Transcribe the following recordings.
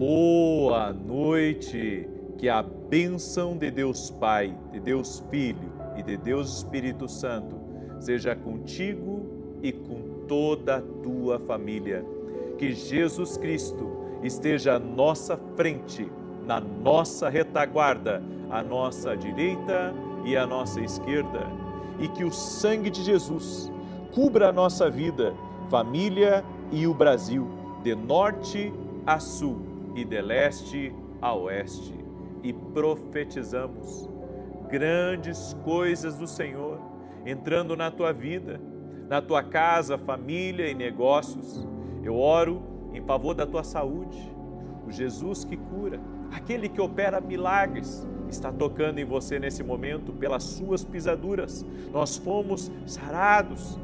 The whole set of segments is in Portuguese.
Boa noite, que a bênção de Deus Pai, de Deus Filho e de Deus Espírito Santo seja contigo e com toda a tua família. Que Jesus Cristo esteja à nossa frente, na nossa retaguarda, à nossa direita e à nossa esquerda. E que o sangue de Jesus cubra a nossa vida, família e o Brasil, de norte a sul e de leste a oeste, e profetizamos grandes coisas do Senhor entrando na tua vida, na tua casa, família e negócios. Eu oro em favor da tua saúde. O Jesus que cura, aquele que opera milagres, está tocando em você nesse momento pelas suas pisaduras. Nós fomos sarados.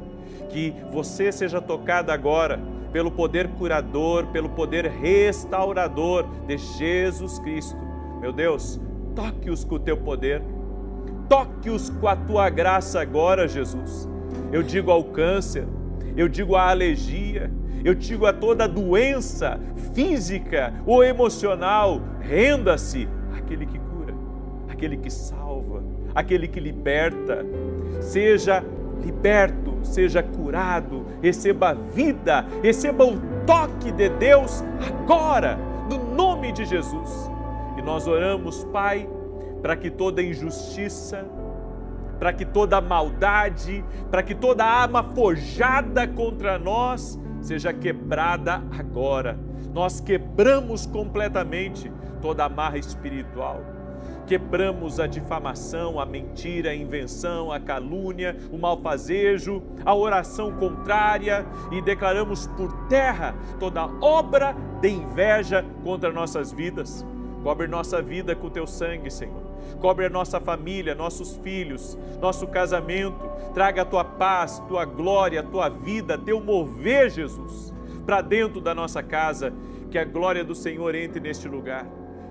Que você seja tocado agora pelo poder curador, pelo poder restaurador de Jesus Cristo. Meu Deus, toque-os com o teu poder, toque-os com a tua graça agora, Jesus. Eu digo ao câncer, eu digo à alergia, eu digo a toda doença física ou emocional, renda-se àquele que cura, aquele que salva, aquele que liberta. Seja liberto, seja curado, receba vida, receba o toque de Deus agora, no nome de Jesus. E nós oramos, Pai, para que toda injustiça, para que toda maldade, para que toda arma forjada contra nós seja quebrada agora. Nós quebramos completamente toda amarra espiritual. Quebramos a difamação, a mentira, a invenção, a calúnia, o malfazejo, a oração contrária e declaramos por terra toda obra de inveja contra nossas vidas. Cobre nossa vida com o teu sangue, Senhor. Cobre a nossa família, nossos filhos, nosso casamento. Traga a tua paz, tua glória, tua vida, teu mover, Jesus, para dentro da nossa casa. Que a glória do Senhor entre neste lugar.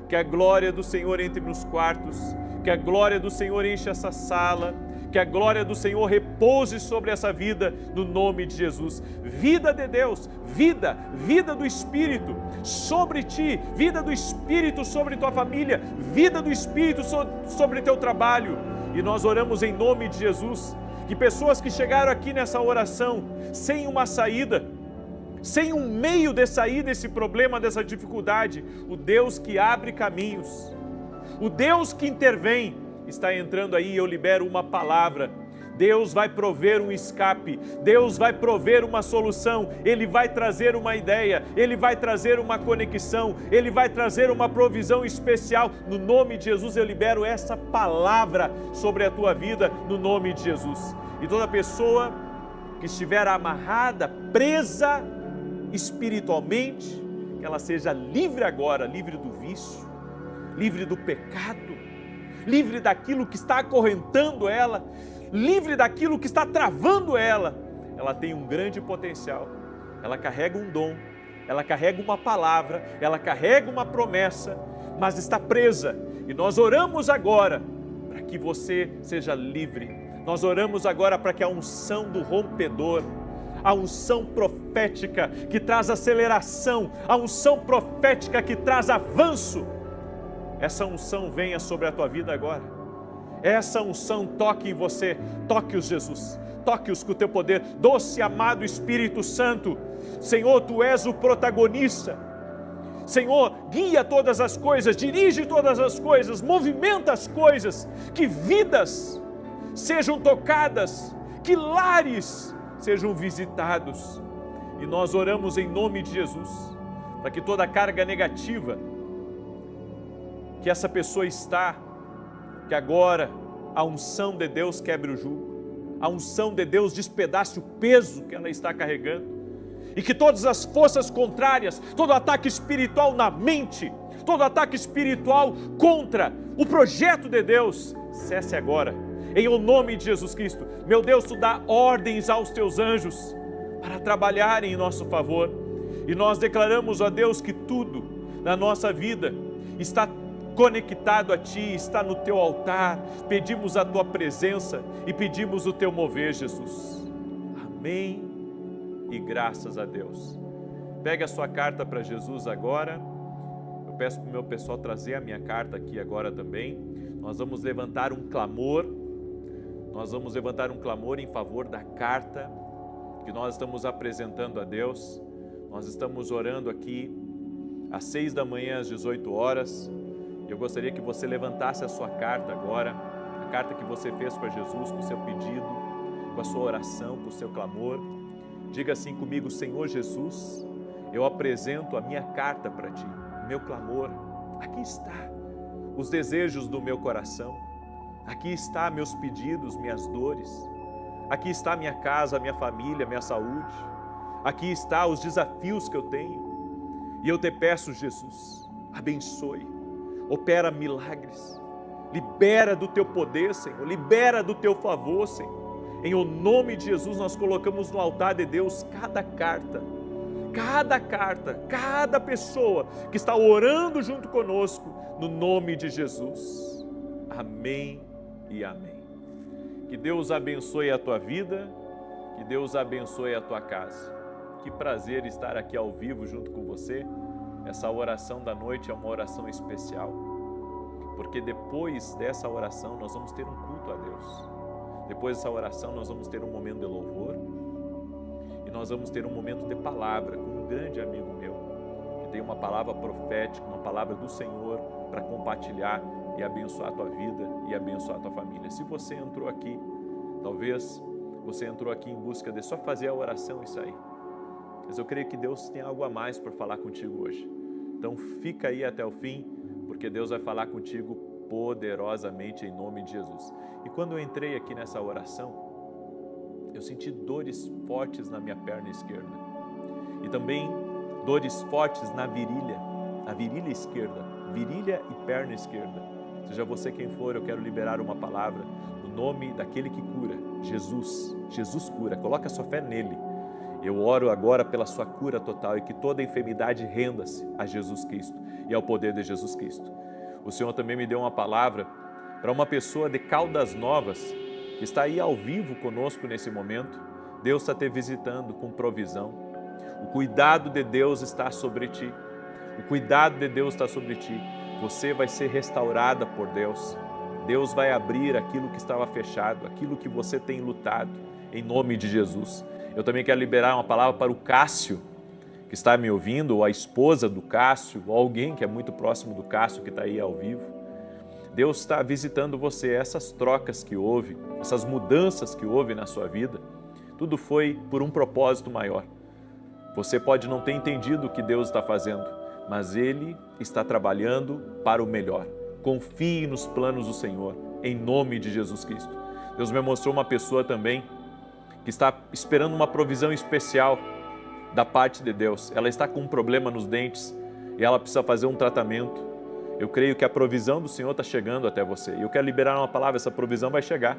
Que a glória do Senhor entre nos quartos, que a glória do Senhor enche essa sala, que a glória do Senhor repouse sobre essa vida, no nome de Jesus. Vida de Deus, vida do Espírito sobre ti, vida do Espírito sobre tua família, vida do Espírito sobre teu trabalho. E nós oramos em nome de Jesus, que pessoas que chegaram aqui nessa oração sem uma saída, sem um meio de sair desse problema, dessa dificuldade, o Deus que abre caminhos, o Deus que intervém, está entrando aí e eu libero uma palavra. Deus vai prover um escape, Deus vai prover uma solução, Ele vai trazer uma ideia, Ele vai trazer uma conexão, Ele vai trazer uma provisão especial. No nome de Jesus eu libero essa palavra sobre a tua vida, no nome de Jesus. E toda pessoa que estiver amarrada, presa espiritualmente, que ela seja livre agora, livre do vício, livre do pecado, livre daquilo que está acorrentando ela, livre daquilo que está travando ela. Ela tem um grande potencial, ela carrega um dom, ela carrega uma palavra, ela carrega uma promessa, mas está presa. E nós oramos agora para que você seja livre. Nós oramos agora para que a unção do rompedor, a unção profética que traz aceleração, a unção profética que traz avanço, essa unção venha sobre a tua vida agora. Essa unção toque em você, toque-os, Jesus, toque-os com o teu poder, doce amado Espírito Santo. Senhor, tu és o protagonista. Senhor, guia todas as coisas, dirige todas as coisas, movimenta as coisas, que vidas sejam tocadas, que lares sejam visitados. E nós oramos em nome de Jesus, para que toda carga negativa que essa pessoa está, que agora a unção de Deus quebre o jugo, a unção de Deus despedace o peso que ela está carregando, e que todas as forças contrárias, todo ataque espiritual na mente, todo ataque espiritual contra o projeto de Deus, cesse agora. Em o nome de Jesus Cristo. Meu Deus, tu dá ordens aos teus anjos para trabalharem em nosso favor. E nós declaramos, ó Deus, que tudo na nossa vida está conectado a Ti, está no Teu altar. Pedimos a Tua presença e pedimos o Teu mover, Jesus. Amém e graças a Deus. Pega a sua carta para Jesus agora peço para o meu pessoal trazer a minha carta aqui agora também. Nós vamos levantar um clamor. Nós vamos levantar um clamor em favor da carta que nós estamos apresentando a Deus. Nós estamos orando aqui às 6 da manhã, às 18 horas. Eu gostaria que você levantasse a sua carta agora, a carta que você fez para Jesus, com o seu pedido, com a sua oração, com o seu clamor. Diga assim comigo: Senhor Jesus, eu apresento a minha carta para Ti, o meu clamor. Aqui está os desejos do meu coração. Aqui está meus pedidos, minhas dores. Aqui está minha casa, minha família, minha saúde. Aqui está os desafios que eu tenho. E eu te peço, Jesus, abençoe, opera milagres, libera do Teu poder, Senhor, libera do Teu favor, Senhor. Em o nome de Jesus, nós colocamos no altar de Deus cada carta, cada pessoa que está orando junto conosco, no nome de Jesus. Amém e amém. Que Deus abençoe a tua vida, que Deus abençoe a tua casa. Que prazer estar aqui ao vivo junto com você. Essa oração da noite é uma oração especial, porque depois dessa oração nós vamos ter um culto a Deus. Depois dessa oração nós vamos ter um momento de louvor e nós vamos ter um momento de palavra com um grande amigo meu, que tem uma palavra profética, uma palavra do Senhor para compartilhar e abençoar a tua vida e abençoar a tua família. Se você entrou aqui, talvez você entrou aqui em busca de só fazer a oração e sair, mas eu creio que Deus tem algo a mais para falar contigo hoje. Então fica aí até o fim, porque Deus vai falar contigo poderosamente em nome de Jesus. E quando eu entrei aqui nessa oração, eu senti dores fortes na minha perna esquerda e também dores fortes na virilha esquerda, virilha e perna esquerda. Seja você quem for, eu quero liberar uma palavra no nome daquele que cura, Jesus. Jesus cura, coloca a sua fé nele. Eu oro agora pela sua cura total e que toda enfermidade renda-se a Jesus Cristo e ao poder de Jesus Cristo. O Senhor também me deu uma palavra para uma pessoa de Caldas Novas, que está aí ao vivo conosco nesse momento. Deus está te visitando com provisão. O cuidado de Deus está sobre ti. O cuidado de Deus está sobre ti. Você vai ser restaurada por Deus. Deus vai abrir aquilo que estava fechado, aquilo que você tem lutado, em nome de Jesus. Eu também quero liberar uma palavra para o Cássio, que está me ouvindo, ou a esposa do Cássio, ou alguém que é muito próximo do Cássio que está aí ao vivo. Deus está visitando você. Essas trocas que houve, essas mudanças que houve na sua vida, tudo foi por um propósito maior. Você pode não ter entendido o que Deus está fazendo, mas Ele está trabalhando para o melhor. Confie nos planos do Senhor, em nome de Jesus Cristo. Deus me mostrou uma pessoa também que está esperando uma provisão especial da parte de Deus. Ela está com um problema nos dentes e ela precisa fazer um tratamento. Eu creio que a provisão do Senhor está chegando até você. E eu quero liberar uma palavra, essa provisão vai chegar.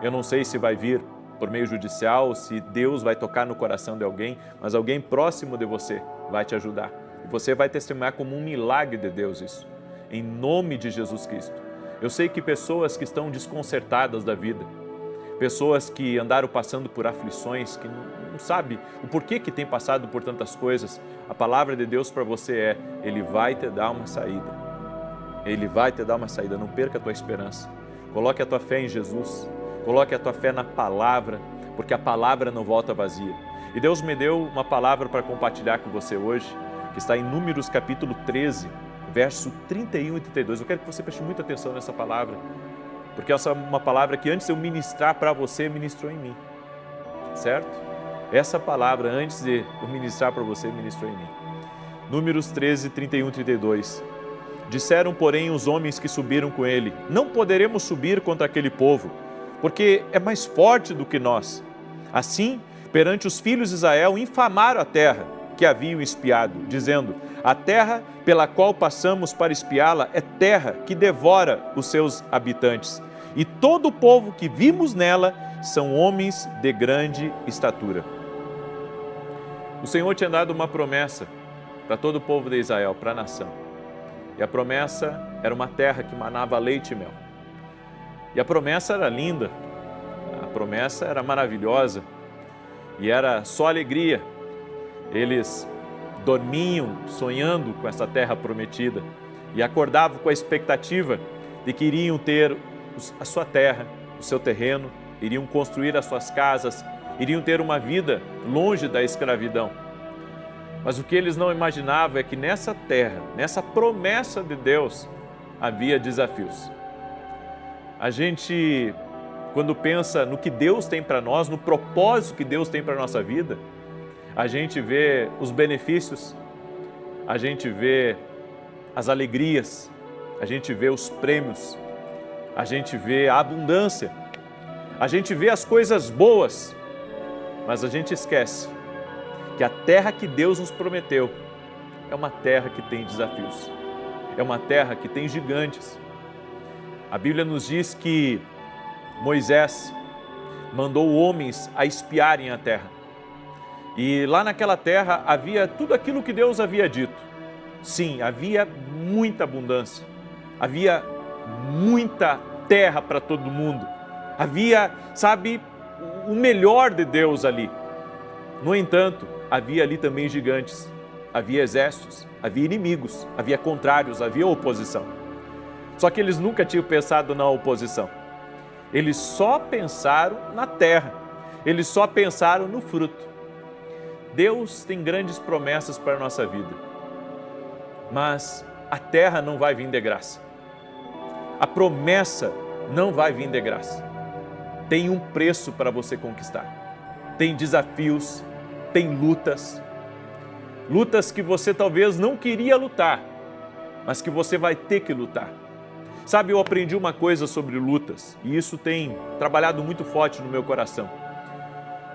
Eu não sei se vai vir por meio judicial, se Deus vai tocar no coração de alguém, mas alguém próximo de você vai te ajudar. E você vai testemunhar como um milagre de Deus isso, em nome de Jesus Cristo. Eu sei que pessoas que estão desconcertadas da vida, pessoas que andaram passando por aflições, que não sabem o porquê que tem passado por tantas coisas, a palavra de Deus para você é: Ele vai te dar uma saída. Ele vai te dar uma saída, não perca a tua esperança. Coloque a tua fé em Jesus, coloque a tua fé na palavra, porque a palavra não volta vazia. E Deus me deu uma palavra para compartilhar com você hoje, que está em Números capítulo 13, verso 31 e 32. Eu quero que você preste muita atenção nessa palavra, porque essa é uma palavra que antes de eu ministrar para você, ministrou em mim, certo? Essa palavra, antes de eu ministrar para você, ministrou em mim. Números 13, 31 e 32. Disseram, porém, os homens que subiram com ele: não poderemos subir contra aquele povo, porque é mais forte do que nós. Assim, perante os filhos de Israel, infamaram a terra que haviam espiado, dizendo: a terra pela qual passamos para espiá-la é terra que devora os seus habitantes, e todo o povo que vimos nela são homens de grande estatura. O Senhor tinha dado uma promessa para todo o povo de Israel, para a nação. E a promessa era uma terra que manava leite e mel. E a promessa era linda, a promessa era maravilhosa, e era só alegria. Eles dormiam sonhando com essa terra prometida e acordavam com a expectativa de que iriam ter a sua terra, o seu terreno, iriam construir as suas casas, iriam ter uma vida longe da escravidão. Mas o que eles não imaginavam é que nessa terra, nessa promessa de Deus, havia desafios. A gente, quando pensa no que Deus tem para nós, no propósito que Deus tem para a nossa vida, a gente vê os benefícios, a gente vê as alegrias, a gente vê os prêmios, a gente vê a abundância, a gente vê as coisas boas, mas a gente esquece que a terra que Deus nos prometeu é uma terra que tem desafios, é uma terra que tem gigantes. A Bíblia nos diz que Moisés mandou homens a espiarem a terra. E lá naquela terra havia tudo aquilo que Deus havia dito. Sim, havia muita abundância, havia muita terra para todo mundo, havia, sabe, o melhor de Deus ali. No entanto, havia ali também gigantes, havia exércitos, havia inimigos, havia contrários, havia oposição. Só que eles nunca tinham pensado na oposição. Eles só pensaram na terra, eles só pensaram no fruto. Deus tem grandes promessas para a nossa vida, mas a terra não vai vir de graça. A promessa não vai vir de graça. Tem um preço para você conquistar. Tem desafios, tem lutas. Lutas que você talvez não queria lutar, mas que você vai ter que lutar. Sabe, eu aprendi uma coisa sobre lutas, e isso tem trabalhado muito forte no meu coração.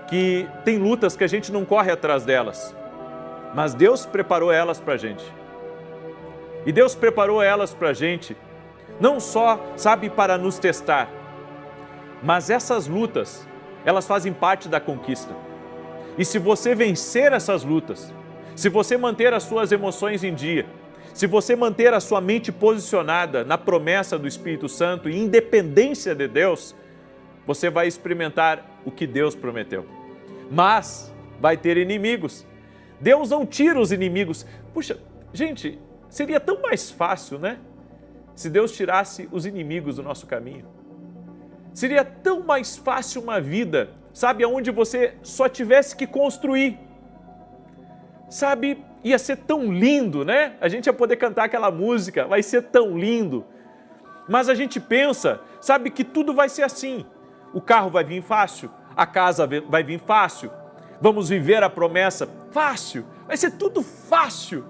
Que tem lutas que a gente não corre atrás delas, mas Deus preparou elas para a gente. E Deus preparou elas para a gente, não só, sabe, para nos testar, mas essas lutas, elas fazem parte da conquista. E se você vencer essas lutas, se você manter as suas emoções em dia, se você manter a sua mente posicionada na promessa do Espírito Santo e independência de Deus, você vai experimentar o que Deus prometeu. Mas vai ter inimigos. Deus não tira os inimigos. Puxa, gente, seria tão mais fácil, né? Se Deus tirasse os inimigos do nosso caminho. Seria tão mais fácil uma vida, sabe, onde você só tivesse que construir. Sabe, ia ser tão lindo, né? A gente ia poder cantar aquela música, vai ser tão lindo. Mas a gente pensa, sabe, que tudo vai ser assim. O carro vai vir fácil, a casa vai vir fácil, vamos viver a promessa fácil, vai ser tudo fácil.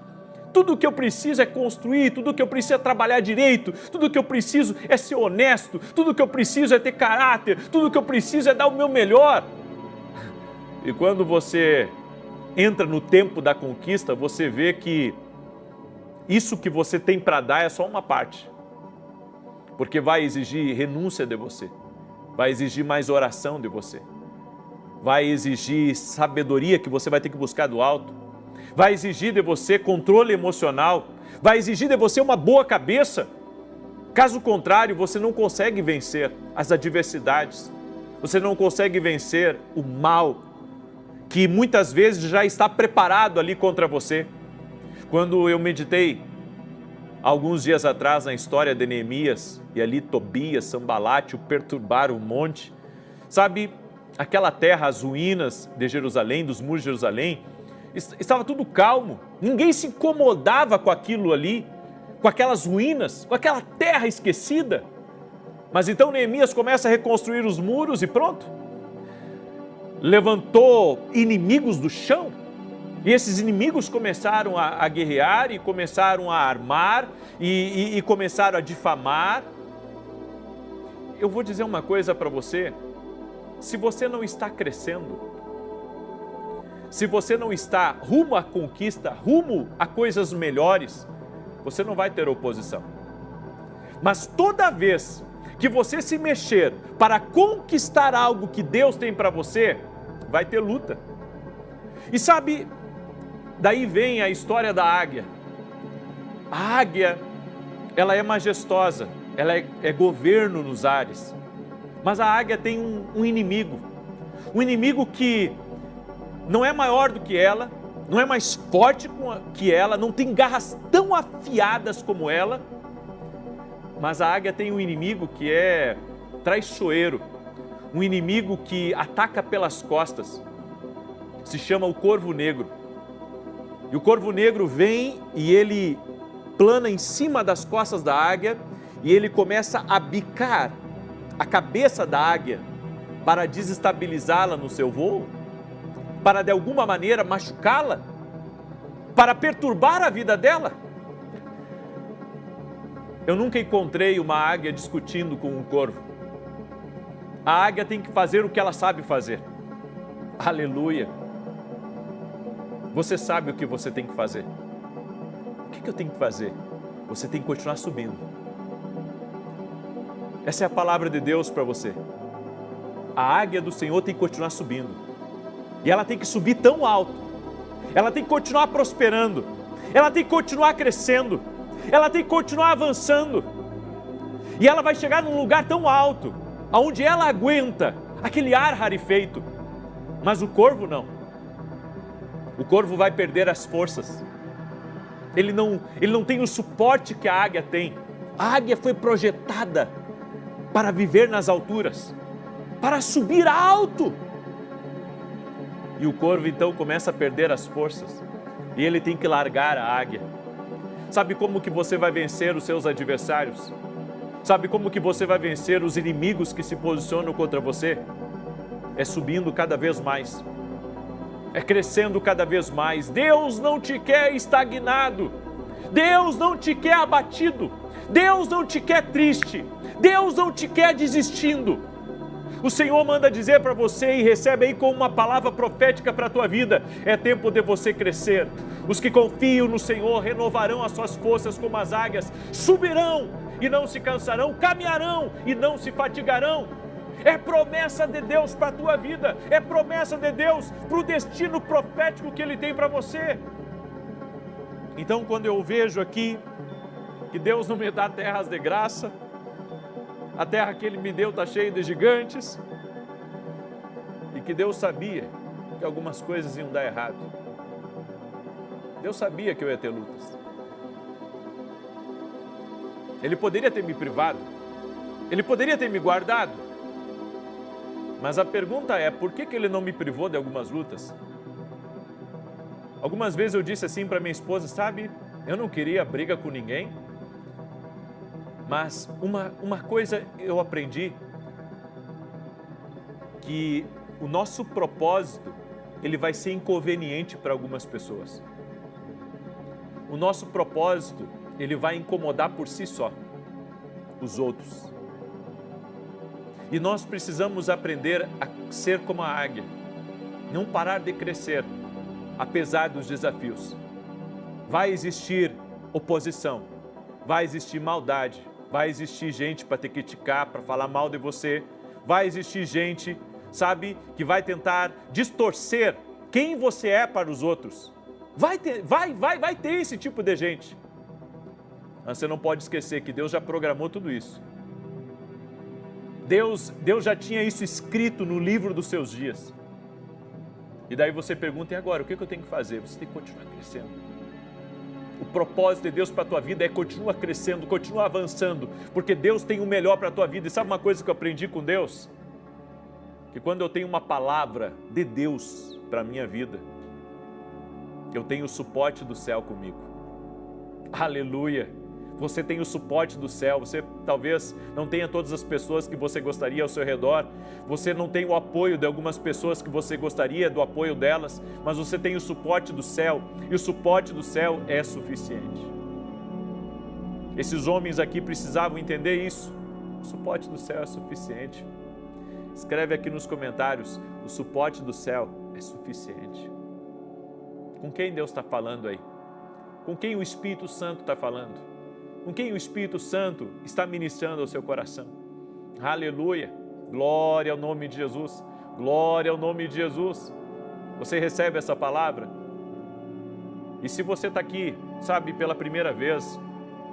Tudo o que eu preciso é construir, tudo o que eu preciso é trabalhar direito, tudo o que eu preciso é ser honesto, tudo o que eu preciso é ter caráter, tudo o que eu preciso é dar o meu melhor. E quando você entra no tempo da conquista, você vê que isso que você tem para dar é só uma parte. Porque vai exigir renúncia de você, vai exigir mais oração de você, vai exigir sabedoria que você vai ter que buscar do alto, vai exigir de você controle emocional, vai exigir de você uma boa cabeça. Caso contrário, você não consegue vencer as adversidades, você não consegue vencer o mal que muitas vezes já está preparado ali contra você. Quando eu meditei alguns dias atrás na história de Neemias, e ali Tobias, Sanbalate o perturbaram um monte, sabe, aquela terra, as ruínas de Jerusalém, dos muros de Jerusalém, estava tudo calmo, ninguém se incomodava com aquilo ali, com aquelas ruínas, com aquela terra esquecida. Mas então Neemias começa a reconstruir os muros e pronto. Levantou inimigos do chão, e esses inimigos começaram a guerrear, e começaram a armar, e começaram a difamar. Eu vou dizer uma coisa para você, se você não está crescendo, se você não está rumo à conquista, rumo a coisas melhores, você não vai ter oposição. Mas toda vez que você se mexer para conquistar algo que Deus tem para você, vai ter luta. E sabe, daí vem a história da águia. A águia, ela é majestosa, ela é governo nos ares. Mas a águia tem um inimigo que não é maior do que ela, não é mais forte que ela, não tem garras tão afiadas como ela, mas a águia tem um inimigo que é traiçoeiro, um inimigo que ataca pelas costas, se chama o corvo negro. E o corvo negro vem e ele plana em cima das costas da águia e ele começa a bicar a cabeça da águia para desestabilizá-la no seu voo, para de alguma maneira machucá-la, para perturbar a vida dela. Eu nunca encontrei uma águia discutindo com um corvo. A águia tem que fazer o que ela sabe fazer. Aleluia! Você sabe o que você tem que fazer. O que eu tenho que fazer? Você tem que continuar subindo. Essa é a palavra de Deus para você. A águia do Senhor tem que continuar subindo. E ela tem que subir tão alto. Ela tem que continuar prosperando. Ela tem que continuar crescendo. Ela tem que continuar avançando. E ela vai chegar num lugar tão alto, onde ela aguenta aquele ar rarefeito. Mas o corvo não. O corvo vai perder as forças. Ele não tem o suporte que a águia tem. A águia foi projetada para viver nas alturas, para subir alto. E o corvo então começa a perder as forças. E ele tem que largar a águia. Sabe como que você vai vencer os seus adversários? Sabe como que você vai vencer os inimigos que se posicionam contra você? É subindo cada vez mais. É crescendo cada vez mais. Deus não te quer estagnado. Deus não te quer abatido. Deus não te quer triste. Deus não te quer desistindo. O Senhor manda dizer para você e recebe aí como uma palavra profética para a tua vida. É tempo de você crescer. Os que confiam no Senhor renovarão as suas forças como as águias. Subirão e não se cansarão. Caminharão e não se fatigarão. É promessa de Deus para a tua vida. É promessa de Deus para o destino profético que Ele tem para você. Então, quando eu vejo aqui que Deus não me dá terras de graça, a terra que Ele me deu está cheia de gigantes, e que Deus sabia que algumas coisas iam dar errado. Deus sabia que eu ia ter lutas. Ele poderia ter me privado, Ele poderia ter me guardado, mas a pergunta é, por que Ele não me privou de algumas lutas? Algumas vezes eu disse assim para minha esposa, sabe, eu não queria briga com ninguém, mas uma coisa eu aprendi, que o nosso propósito, ele vai ser inconveniente para algumas pessoas. O nosso propósito, ele vai incomodar por si só os outros. E nós precisamos aprender a ser como a águia, não parar de crescer, apesar dos desafios. Vai existir oposição, vai existir maldade, vai existir gente para te criticar, para falar mal de você, vai existir gente, sabe, que vai tentar distorcer quem você é para os outros. Vai ter esse tipo de gente. Mas você não pode esquecer que Deus já programou tudo isso. Deus já tinha isso escrito no livro dos seus dias. E daí você pergunta, e agora, o que eu tenho que fazer? Você tem que continuar crescendo. O propósito de Deus para a tua vida é continuar crescendo, continuar avançando, porque Deus tem o melhor para a tua vida. E sabe uma coisa que eu aprendi com Deus? Que quando eu tenho uma palavra de Deus para a minha vida, eu tenho o suporte do céu comigo. Aleluia! Você tem o suporte do céu, você talvez não tenha todas as pessoas que você gostaria ao seu redor, você não tem o apoio de algumas pessoas que você gostaria do apoio delas, mas você tem o suporte do céu, e o suporte do céu é suficiente. Esses homens aqui precisavam entender isso, o suporte do céu é suficiente. Escreve aqui nos comentários, o suporte do céu é suficiente. Com quem Deus está falando aí? Com quem o Espírito Santo está falando? Com quem o Espírito Santo está ministrando ao seu coração? Aleluia! Glória ao nome de Jesus! Glória ao nome de Jesus! Você recebe essa palavra? E se você está aqui, sabe, pela primeira vez,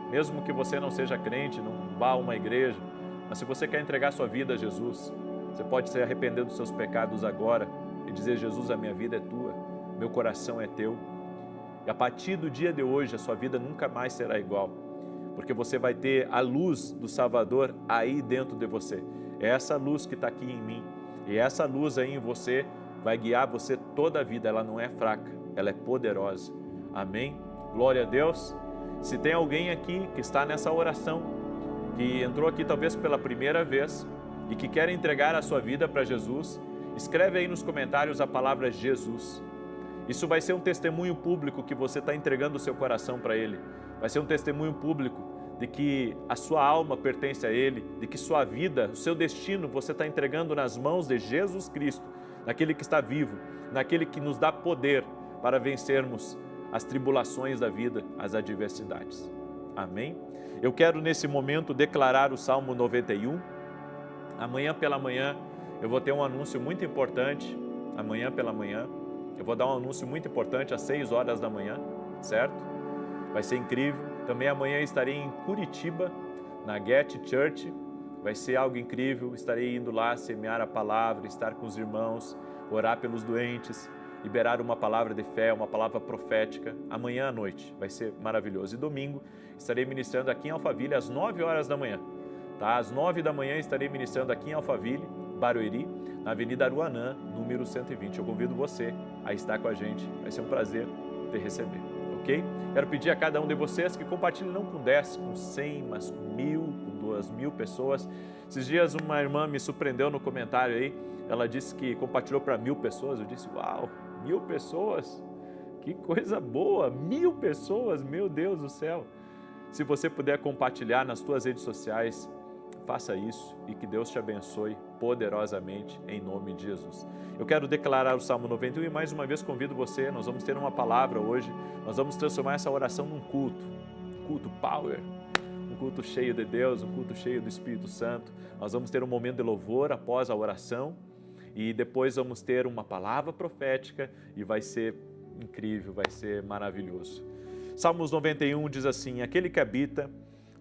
mesmo que você não seja crente, não vá a uma igreja, mas se você quer entregar sua vida a Jesus, você pode se arrepender dos seus pecados agora e dizer, Jesus, a minha vida é tua. meu coração é teu. E a partir do dia de hoje, a sua vida nunca mais será igual, porque você vai ter a luz do Salvador aí dentro de você. É essa luz que está aqui em mim, e essa luz aí em você vai guiar você toda a vida. Ela não é fraca, ela é poderosa. Amém? Glória a Deus. Se tem alguém aqui que está nessa oração, que entrou aqui talvez pela primeira vez e que quer entregar a sua vida para Jesus, escreve aí nos comentários a palavra Jesus. Isso vai ser um testemunho público que você está entregando o seu coração para Ele. Vai ser um testemunho público de que a sua alma pertence a Ele, de que sua vida, o seu destino, você está entregando nas mãos de Jesus Cristo, naquele que está vivo, naquele que nos dá poder para vencermos as tribulações da vida, as adversidades. Amém? Eu quero nesse momento declarar o Salmo 91. Amanhã pela manhã eu vou ter um anúncio muito importante. Amanhã pela manhã eu vou dar um anúncio muito importante às 6 horas da manhã, certo? Vai ser incrível. Também amanhã estarei em Curitiba, na Get Church. Vai ser algo incrível. Estarei indo lá semear a palavra, estar com os irmãos, orar pelos doentes, liberar uma palavra de fé, uma palavra profética. Amanhã à noite vai ser maravilhoso. E domingo estarei ministrando aqui em Alphaville às 9 horas da manhã. Tá? Às 9 da manhã estarei ministrando aqui em Alphaville, Barueri, na Avenida Aruanã, número 120. Eu convido você a estar com a gente. Vai ser um prazer te receber, ok? Quero pedir a cada um de vocês que compartilhe não com 10, com 100, mas com 1000, com 2000 pessoas. Esses dias uma irmã me surpreendeu no comentário aí. Ela disse que compartilhou para 1000 pessoas. Eu disse, uau, 1000 pessoas? Que coisa boa, 1000 pessoas, meu Deus do céu. Se você puder compartilhar nas suas redes sociais, faça isso e que Deus te abençoe poderosamente em nome de Jesus. Eu quero declarar o Salmo 91 e mais uma vez convido você, nós vamos ter uma palavra hoje, nós vamos transformar essa oração num culto power, um culto cheio de Deus, um culto cheio do Espírito Santo. Nós vamos ter um momento de louvor após a oração e depois vamos ter uma palavra profética e vai ser incrível, vai ser maravilhoso. Salmos 91 diz assim: aquele que habita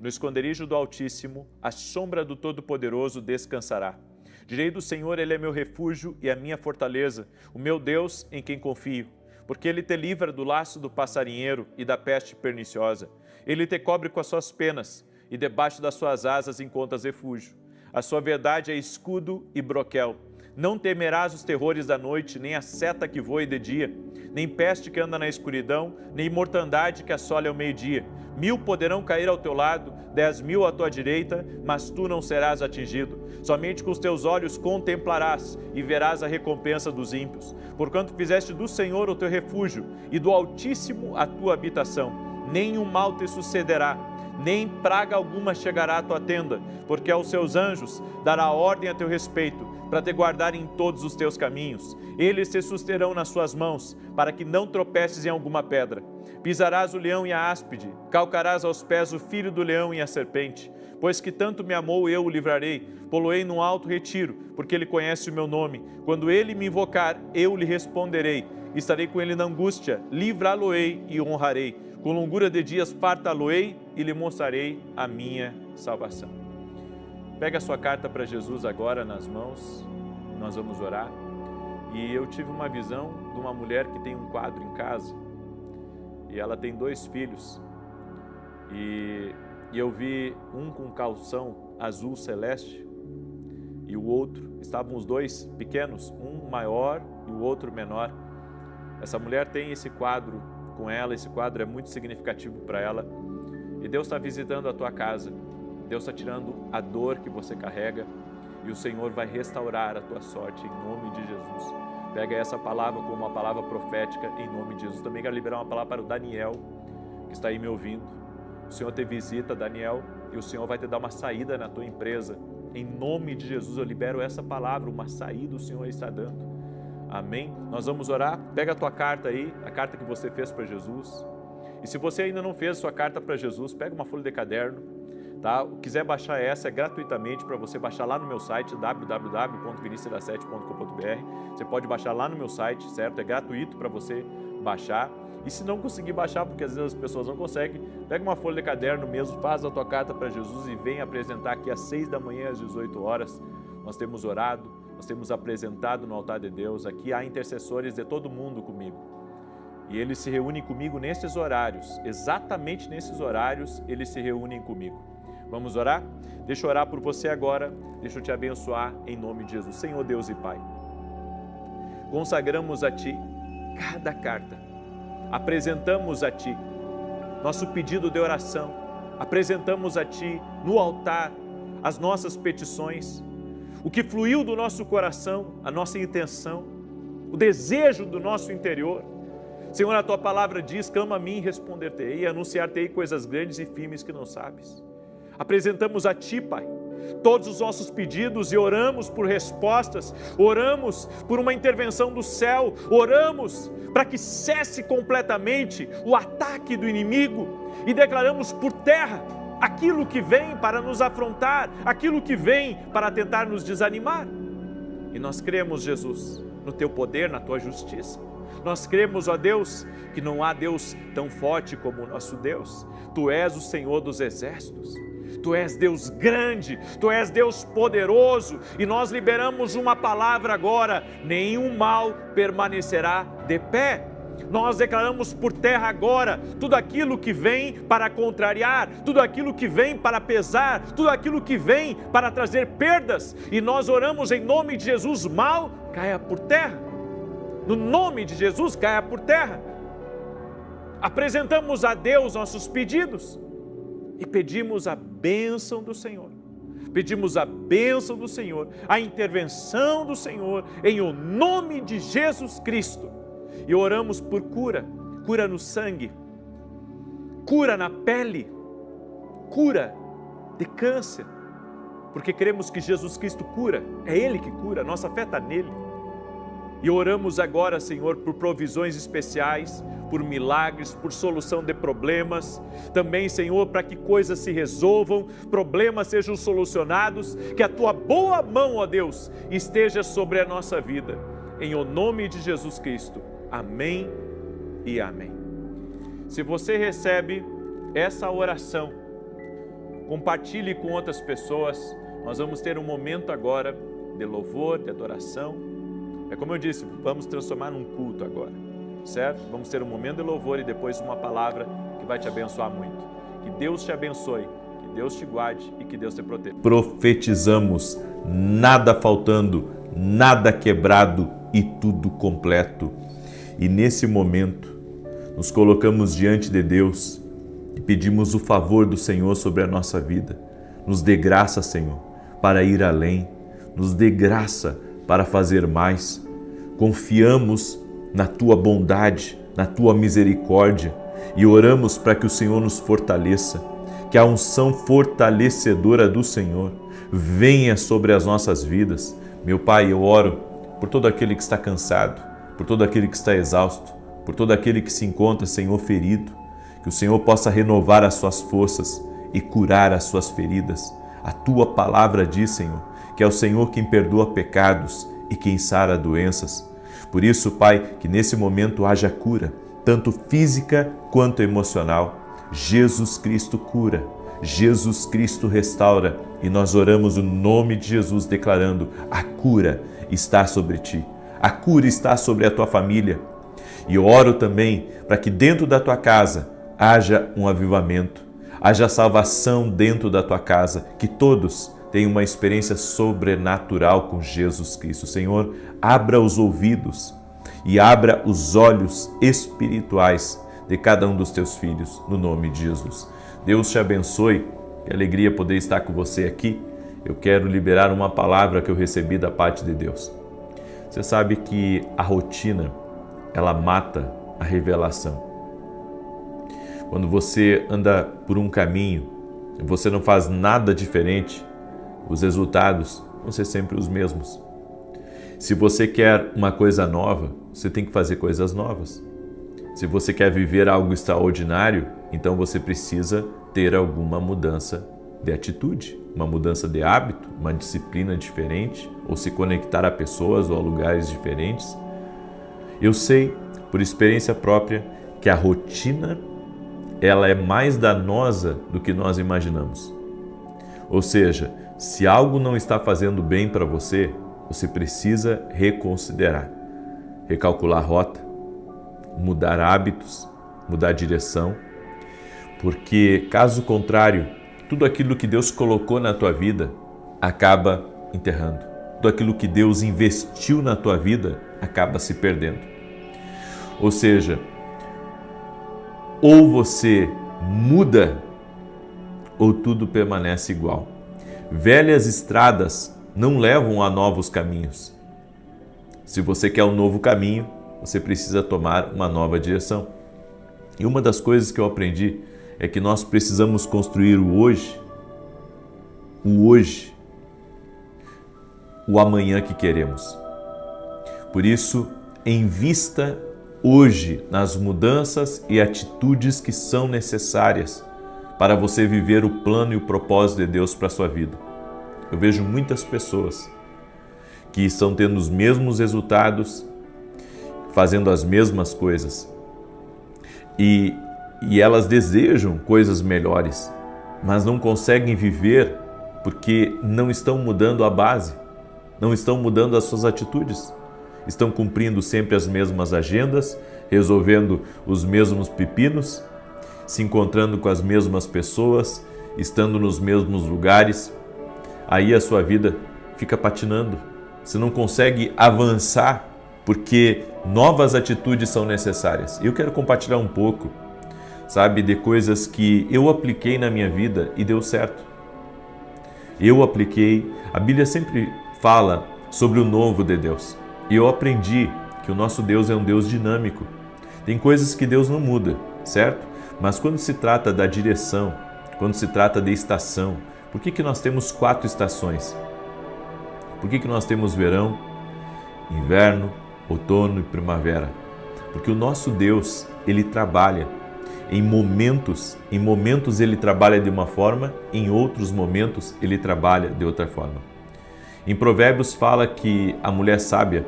no esconderijo do Altíssimo, a sombra do Todo-Poderoso descansará. Direi do Senhor, Ele é meu refúgio e a minha fortaleza, o meu Deus em quem confio. Porque Ele te livra do laço do passarinheiro e da peste perniciosa. Ele te cobre com as suas penas e debaixo das suas asas encontras refúgio. A sua verdade é escudo e broquel. Não temerás os terrores da noite, nem a seta que voe de dia, nem peste que anda na escuridão, nem mortandade que assole ao meio-dia. 1000 poderão cair ao teu lado, 10.000 à tua direita, mas tu não serás atingido. Somente com os teus olhos contemplarás e verás a recompensa dos ímpios. Porquanto fizeste do Senhor o teu refúgio e do Altíssimo a tua habitação. Nenhum mal te sucederá, nem praga alguma chegará à tua tenda, porque aos seus anjos dará ordem a teu respeito, para te guardar em todos os teus caminhos. Eles te susterão nas suas mãos, para que não tropeces em alguma pedra. Pisarás o leão e a áspide, calcarás aos pés o filho do leão e a serpente. Pois que tanto me amou, eu o livrarei, poloei num alto retiro, porque ele conhece o meu nome. Quando ele me invocar, eu lhe responderei. Estarei com ele na angústia, livrá-lo-ei e honrarei. Com longura de dias fartá-lo-ei e lhe mostrarei a minha salvação. Pega a sua carta para Jesus agora nas mãos, nós vamos orar. E eu tive uma visão de uma mulher que tem um quadro em casa e ela tem 2 filhos. E eu vi um com calção azul celeste e o outro, estavam os 2 pequenos, um maior e o outro menor. Essa mulher tem esse quadro com ela, esse quadro é muito significativo para ela. E Deus está visitando a tua casa. Deus está tirando a dor que você carrega e o Senhor vai restaurar a tua sorte em nome de Jesus. Pega essa palavra como uma palavra profética em nome de Jesus. Também quero liberar uma palavra para o Daniel, que está aí me ouvindo. O Senhor te visita, Daniel, e o Senhor vai te dar uma saída na tua empresa. Em nome de Jesus eu libero essa palavra, uma saída o Senhor está dando. Amém? Nós vamos orar. Pega a tua carta aí, a carta que você fez para Jesus. E se você ainda não fez a sua carta para Jesus, pega uma folha de caderno. Tá? Quiser baixar essa, é gratuitamente para você baixar lá no meu site, www.vinicius7.com.br. Você pode baixar lá no meu site, certo? É gratuito para você baixar. E se não conseguir baixar, porque às vezes as pessoas não conseguem, pega uma folha de caderno mesmo, faz a tua carta para Jesus e vem apresentar aqui às 6 da manhã, às 18 horas. Nós temos orado, nós temos apresentado no altar de Deus. Aqui há intercessores de todo mundo comigo. E Ele se reúne comigo nesses horários, exatamente nesses horários Ele se reúne comigo. Vamos orar? Deixa eu orar por você agora, deixa eu te abençoar em nome de Jesus. Senhor Deus e Pai, consagramos a Ti cada carta, apresentamos a Ti nosso pedido de oração, apresentamos a Ti no altar as nossas petições, o que fluiu do nosso coração, a nossa intenção, o desejo do nosso interior. Senhor, a Tua palavra diz, clama a mim e responder-te-ei, anunciar-te-ei coisas grandes e firmes que não sabes. Apresentamos a Ti, Pai, todos os nossos pedidos e oramos por respostas, oramos por uma intervenção do céu, oramos para que cesse completamente o ataque do inimigo e declaramos por terra aquilo que vem para nos afrontar, aquilo que vem para tentar nos desanimar. E nós cremos, Jesus, no Teu poder, na Tua justiça. Nós cremos, ó Deus, que não há Deus tão forte como o nosso Deus. Tu és o Senhor dos exércitos. Tu és Deus grande, Tu és Deus poderoso, e nós liberamos uma palavra agora: nenhum mal permanecerá de pé. Nós declaramos por terra agora tudo aquilo que vem para contrariar, tudo aquilo que vem para pesar, tudo aquilo que vem para trazer perdas, e nós oramos em nome de Jesus: mal caia por terra, no nome de Jesus caia por terra. Apresentamos a Deus nossos pedidos e pedimos a bênção do Senhor. Pedimos a bênção do Senhor, a intervenção do Senhor, em o nome de Jesus Cristo. E oramos por cura, cura no sangue, cura na pele, cura de câncer, porque cremos que Jesus Cristo cura, é Ele que cura, nossa fé está nele. E oramos agora, Senhor, por provisões especiais, por milagres, por solução de problemas. Também, Senhor, para que coisas se resolvam, problemas sejam solucionados, que a Tua boa mão, ó Deus, esteja sobre a nossa vida. Em o nome de Jesus Cristo. Amém e amém. Se você recebe essa oração, compartilhe com outras pessoas. Nós vamos ter um momento agora de louvor, de adoração. É como eu disse, vamos transformar num culto agora, certo? Vamos ter um momento de louvor e depois uma palavra que vai te abençoar muito. Que Deus te abençoe, que Deus te guarde e que Deus te proteja. Profetizamos, nada faltando, nada quebrado e tudo completo. E nesse momento, nos colocamos diante de Deus e pedimos o favor do Senhor sobre a nossa vida. Nos dê graça, Senhor, para ir além. Nos dê graça para fazer mais. Confiamos na Tua bondade, na Tua misericórdia e oramos para que o Senhor nos fortaleça, que a unção fortalecedora do Senhor venha sobre as nossas vidas. Meu Pai, eu oro por todo aquele que está cansado, por todo aquele que está exausto, por todo aquele que se encontra, Senhor, ferido, que o Senhor possa renovar as suas forças e curar as suas feridas. A Tua palavra diz, Senhor, que é o Senhor quem perdoa pecados e quem sara doenças. Por isso, Pai, que nesse momento haja cura, tanto física quanto emocional. Jesus Cristo cura, Jesus Cristo restaura, e nós oramos o nome de Jesus declarando: a cura está sobre ti, a cura está sobre a tua família. E oro também para que dentro da tua casa haja um avivamento, haja salvação dentro da tua casa, que todos tenham uma experiência sobrenatural com Jesus Cristo. Senhor, abra os ouvidos e abra os olhos espirituais de cada um dos teus filhos, no nome de Jesus. Deus te abençoe, que alegria poder estar com você aqui. Eu quero liberar uma palavra que eu recebi da parte de Deus. Você sabe que a rotina, ela mata a revelação. Quando você anda por um caminho, você não faz nada diferente, os resultados vão ser sempre os mesmos. Se você quer uma coisa nova, você tem que fazer coisas novas. Se você quer viver algo extraordinário, então você precisa ter alguma mudança de atitude, uma mudança de hábito, uma disciplina diferente, ou se conectar a pessoas ou a lugares diferentes. Eu sei, por experiência própria, que a rotina, ela é mais danosa do que nós imaginamos. Ou seja, se algo não está fazendo bem para você, você precisa reconsiderar, recalcular a rota, mudar hábitos, mudar direção, porque caso contrário, tudo aquilo que Deus colocou na tua vida acaba enterrando. Tudo aquilo que Deus investiu na tua vida acaba se perdendo. Ou seja, ou você muda ou tudo permanece igual. Velhas estradas não levam a novos caminhos. Se você quer um novo caminho, você precisa tomar uma nova direção. E uma das coisas que eu aprendi é que nós precisamos construir o hoje, o amanhã que queremos. Por isso, invista hoje nas mudanças e atitudes que são necessárias para você viver o plano e o propósito de Deus para a sua vida. Eu vejo muitas pessoas que estão tendo os mesmos resultados, fazendo as mesmas coisas. E elas desejam coisas melhores, mas não conseguem viver porque não estão mudando a base, não estão mudando as suas atitudes. Estão cumprindo sempre as mesmas agendas, resolvendo os mesmos pepinos, se encontrando com as mesmas pessoas, estando nos mesmos lugares. Aí a sua vida fica patinando. Você não consegue avançar porque novas atitudes são necessárias. Eu quero compartilhar um pouco, de coisas que eu apliquei na minha vida e deu certo. Eu apliquei. A Bíblia sempre fala sobre o novo de Deus. E eu aprendi que o nosso Deus é um Deus dinâmico. Tem coisas que Deus não muda, certo? Mas quando se trata da direção, quando se trata de estação, por que nós temos 4 estações? Por que nós temos verão, inverno, outono e primavera? Porque o nosso Deus, Ele trabalha. Em momentos Ele trabalha de uma forma, em outros momentos Ele trabalha de outra forma. Em Provérbios fala que a mulher sábia,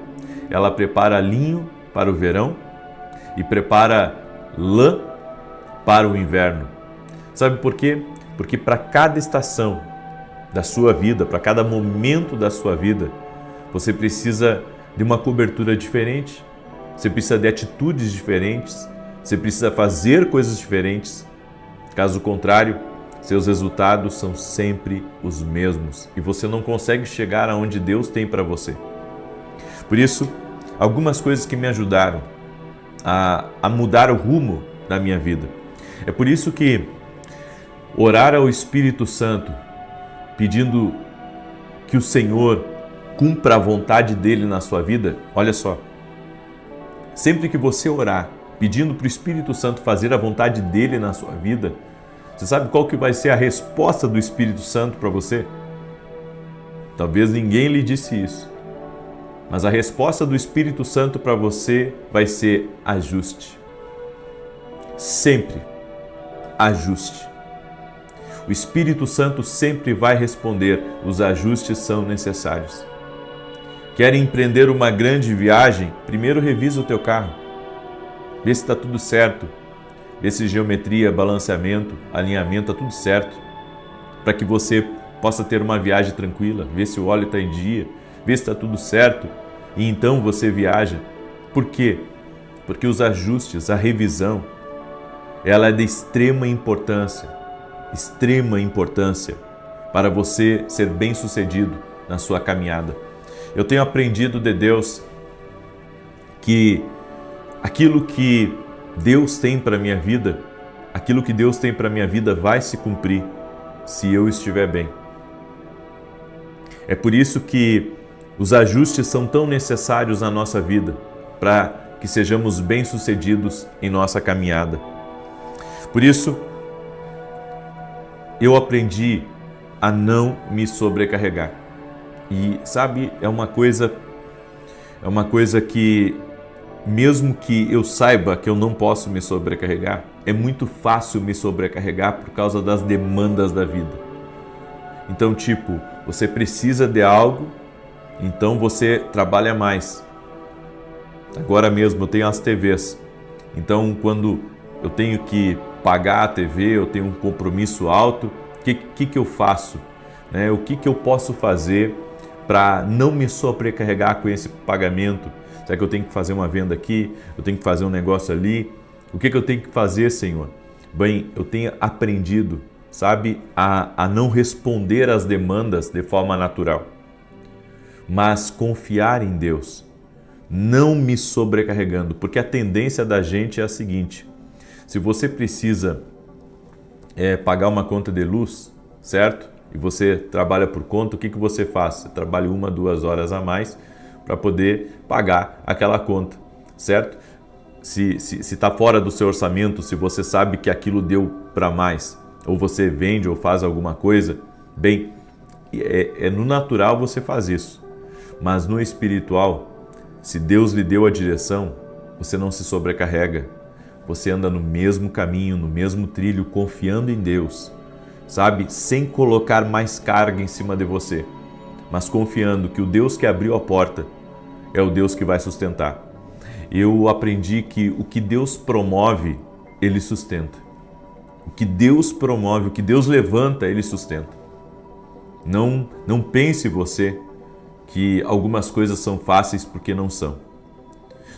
ela prepara linho para o verão e prepara lã para o inverno. Sabe por quê? Porque para cada estação da sua vida, para cada momento da sua vida, você precisa de uma cobertura diferente, você precisa de atitudes diferentes, você precisa fazer coisas diferentes. Caso contrário, seus resultados são sempre os mesmos e você não consegue chegar aonde Deus tem para você. Por isso, algumas coisas que me ajudaram a mudar o rumo da minha vida. É por isso que orar ao Espírito Santo, pedindo que o Senhor cumpra a vontade dele na sua vida, olha só, sempre que você orar, pedindo para o Espírito Santo fazer a vontade dele na sua vida, você sabe qual que vai ser a resposta do Espírito Santo para você? Talvez ninguém lhe disse isso, mas a resposta do Espírito Santo para você vai ser ajuste. Sempre ajuste. O Espírito Santo sempre vai responder, os ajustes são necessários. Quer empreender uma grande viagem? Primeiro revisa o teu carro. Vê se está tudo certo. Vê se geometria, balanceamento, alinhamento, está tudo certo. Para que você possa ter uma viagem tranquila. Vê se o óleo está em dia. Vê se está tudo certo. E então você viaja. Por quê? Porque os ajustes, a revisão, ela é de extrema importância para você ser bem-sucedido na sua caminhada. Eu tenho aprendido de Deus que aquilo que Deus tem para a minha vida, vai se cumprir se eu estiver bem. É por isso que os ajustes são tão necessários na nossa vida, para que sejamos bem-sucedidos em nossa caminhada. Por isso, eu aprendi a não me sobrecarregar. E sabe, é uma coisa que, mesmo que eu saiba que eu não posso me sobrecarregar, é muito fácil me sobrecarregar por causa das demandas da vida. Então, você precisa de algo, então você trabalha mais. Agora mesmo eu tenho as TVs, então quando eu tenho que pagar a TV, eu tenho um compromisso alto, o que eu faço? O que eu posso fazer para não me sobrecarregar com esse pagamento? Será que eu tenho que fazer uma venda aqui? Eu tenho que fazer um negócio ali? O que eu tenho que fazer, Senhor? Bem, eu tenho aprendido, sabe, a não responder às demandas de forma natural, mas confiar em Deus, não me sobrecarregando, porque a tendência da gente é a seguinte: se você precisa pagar uma conta de luz, certo? E você trabalha por conta, o que você faz? Você trabalha 1, 2 horas a mais para poder pagar aquela conta, certo? Se está fora do seu orçamento, se você sabe que aquilo deu para mais, ou você vende ou faz alguma coisa, bem, no natural você faz isso. Mas no espiritual, se Deus lhe deu a direção, você não se sobrecarrega. Você anda no mesmo caminho, no mesmo trilho, confiando em Deus, sabe? Sem colocar mais carga em cima de você, mas confiando que o Deus que abriu a porta é o Deus que vai sustentar. Eu aprendi que o que Deus promove, Ele sustenta. O que Deus promove, o que Deus levanta, Ele sustenta. Não pense você que algumas coisas são fáceis porque não são.